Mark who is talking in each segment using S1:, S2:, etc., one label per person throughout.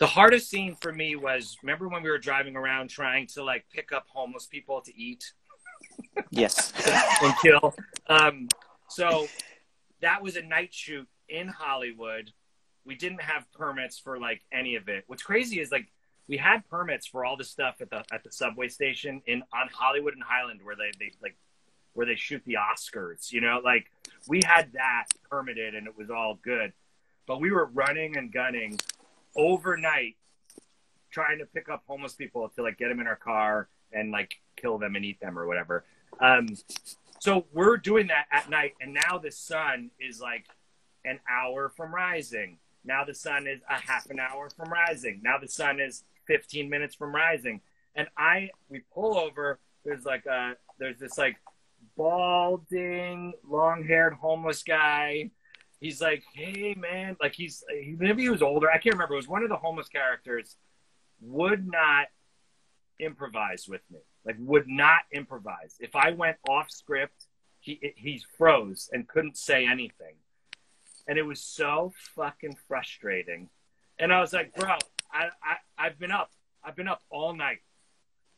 S1: The hardest scene for me was, remember when we were driving around trying to like pick up homeless people to eat?
S2: Yes.
S1: And kill. So that was a night shoot in Hollywood. We didn't have permits for like any of it. What's crazy is like we had permits for all the stuff at the subway station on Hollywood and Highland where they shoot the Oscars, you know, like we had that permitted and it was all good. But we were running and gunning overnight trying to pick up homeless people to like get them in our car and like kill them and eat them or whatever. So we're doing that at night, and now the sun is like an hour from rising. Now the sun is a half an hour from rising. Now the sun is 15 minutes from rising. And we pull over, there's this like balding, long-haired homeless guy. He's like, hey man, like maybe he was older. I can't remember. It was one of the homeless characters would not improvise with me. Like would not improvise. If I went off script, he froze and couldn't say anything. And it was so fucking frustrating. And I was like, bro, I've been up all night.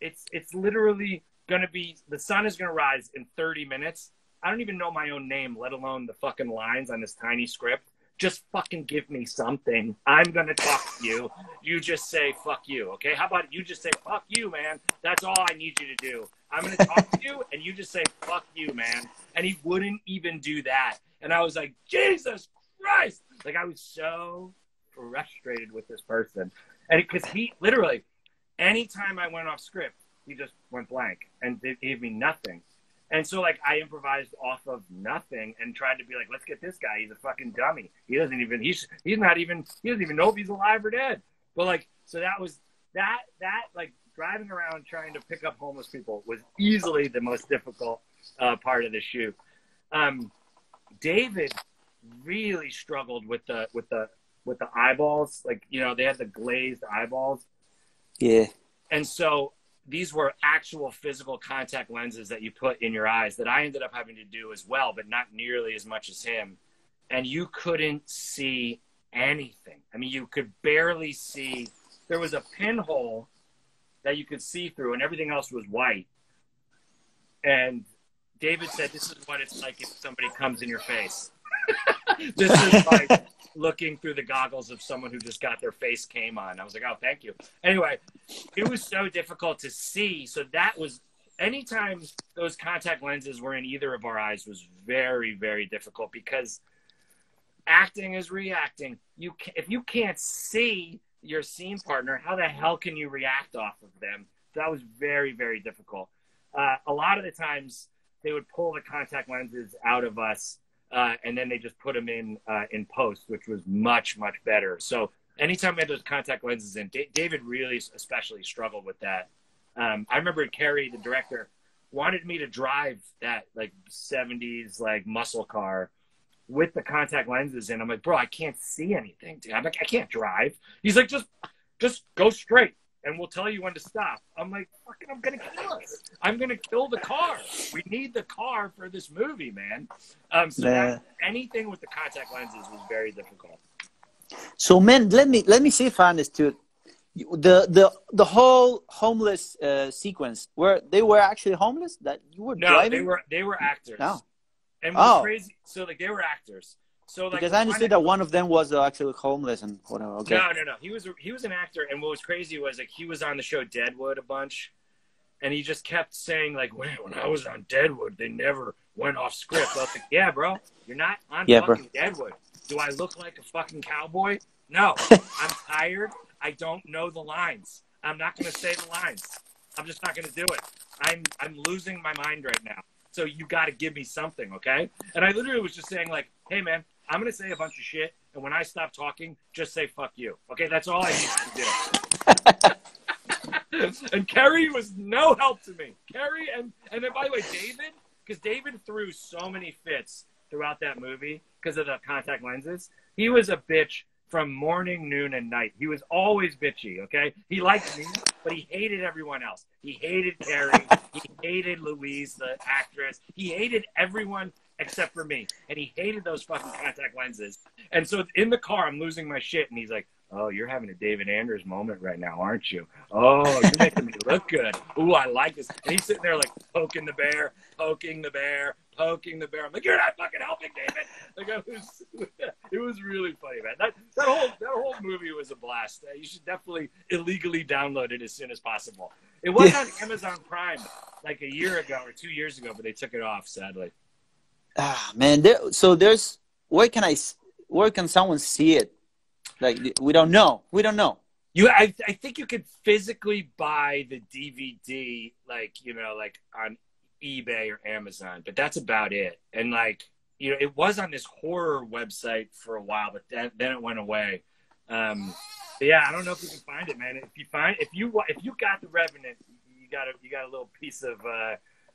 S1: It's literally gonna be, the sun is gonna rise in 30 minutes. I don't even know my own name, let alone the fucking lines on this tiny script. Just fucking give me something. I'm going to talk to you. You just say, fuck you, okay? How about you just say, fuck you, man? That's all I need you to do. I'm going to talk to you, and you just say, fuck you, man. And he wouldn't even do that. And I was like, Jesus Christ! Like, I was so frustrated with this person. And because he, literally, anytime I went off script, he just went blank and gave me nothing. And so, like, I improvised off of nothing and tried to be like, let's get this guy. He's a fucking dummy. He doesn't even know if he's alive or dead. But, like, so that was, like, driving around trying to pick up homeless people was easily the most difficult part of the shoot. David really struggled with the eyeballs. Like, you know, they had the glazed eyeballs.
S2: Yeah.
S1: And so these were actual physical contact lenses that you put in your eyes that I ended up having to do as well, but not nearly as much as him. And you couldn't see anything. I mean, you could barely see. There was a pinhole that you could see through, and everything else was white. And David said, this is what it's like if somebody comes in your face. This is like looking through the goggles of someone who just got their face came on. I was like, oh, thank you. Anyway, it was so difficult to see. So that was, anytime those contact lenses were in either of our eyes was very, very difficult because acting is reacting. If you can't see your scene partner, how the hell can you react off of them? That was very, very difficult. A lot of the times they would pull the contact lenses out of us and then they just put them in post, which was much, much better. So anytime we had those contact lenses in, David really especially struggled with that. I remember Carrie, the director, wanted me to drive that like 70s like muscle car with the contact lenses in. I'm like, bro, I can't see anything. Dude. I'm like, I can't drive. He's like, just go straight and we'll tell you when to stop. I'm like, fucking, I'm going to kill us. I'm going to kill the car. We need the car for this movie, man. Anything with the contact lenses was very difficult.
S2: So, man, let me see if I understood. The whole homeless sequence, where they were actually homeless, that you were driving?
S1: they were actors.
S2: No.
S1: And what's crazy, so like they were actors. So like,
S2: because I understood that one of them was actually homeless and whatever. Okay.
S1: No. He was an actor, and what was crazy was like he was on the show Deadwood a bunch, and he just kept saying like, when I was on Deadwood, they never went off script. I was like, yeah, bro, you're not on fucking Deadwood. Do I look like a fucking cowboy? No. I'm tired. I don't know the lines. I'm not going to say the lines. I'm just not going to do it. I'm losing my mind right now. So you got to give me something, okay? And I literally was just saying like, hey, man, I'm going to say a bunch of shit, and when I stop talking, just say fuck you. Okay, that's all I need to do. And Kerry was no help to me. Kerry, and then, by the way, David, because David threw so many fits throughout that movie because of the contact lenses. He was a bitch from morning, noon, and night. He was always bitchy, okay? He liked me, but he hated everyone else. He hated Carrie. He hated Louise, the actress. He hated everyone except for me. And he hated those fucking contact lenses. And so in the car, I'm losing my shit. And he's like, Oh, you're having a David Anders moment right now, aren't you? Oh, you're making me look good. Ooh, I like this. And he's sitting there like poking the bear, poking the bear, poking the bear. I'm like, you're not fucking helping, David. Like, it was really funny, man. That whole movie was a blast. You should definitely illegally download it as soon as possible. It was on Amazon Prime like a year ago or 2 years ago, but they took it off, sadly.
S2: Ah, man. Where can someone see it? Like, we don't know.
S1: I think you could physically buy the DVD, like, like on eBay or Amazon, but that's about it. And like, it was on this horror website for a while, but then it went away. But yeah, I don't know if you can find it, man. If you got the Revenant, you got a little piece of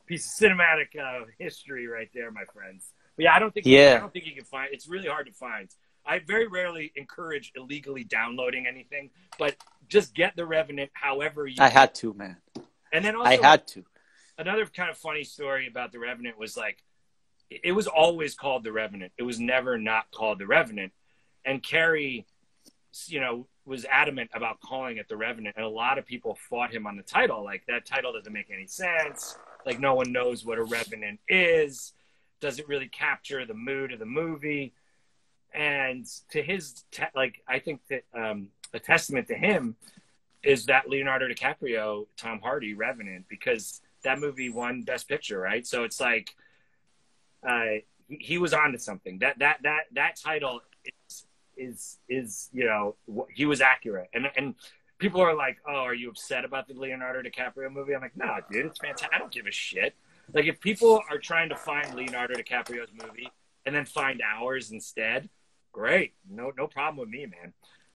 S1: cinematic history right there, my friends. But yeah, I don't think you can find. It's really hard to find. I very rarely encourage illegally downloading anything, but just get the Revenant however you.
S2: I had to, man.
S1: And then also,
S2: I had to.
S1: Another kind of funny story about the Revenant was like, it was always called the Revenant. It was never not called the Revenant. And Carrie, was adamant about calling it the Revenant, and a lot of people fought him on the title. Like, that title doesn't make any sense. Like, no one knows what a Revenant is. Does it really capture the mood of the movie? And to his, I think that a testament to him is that Leonardo DiCaprio, Tom Hardy, Revenant, because that movie won Best Picture, right? So it's like he was onto something. That title is he was accurate. And people are like, oh, are you upset about the Leonardo DiCaprio movie? I'm like, no, dude, it's fantastic. I don't give a shit. Like, if people are trying to find Leonardo DiCaprio's movie and then find ours instead, great. No problem with me, man.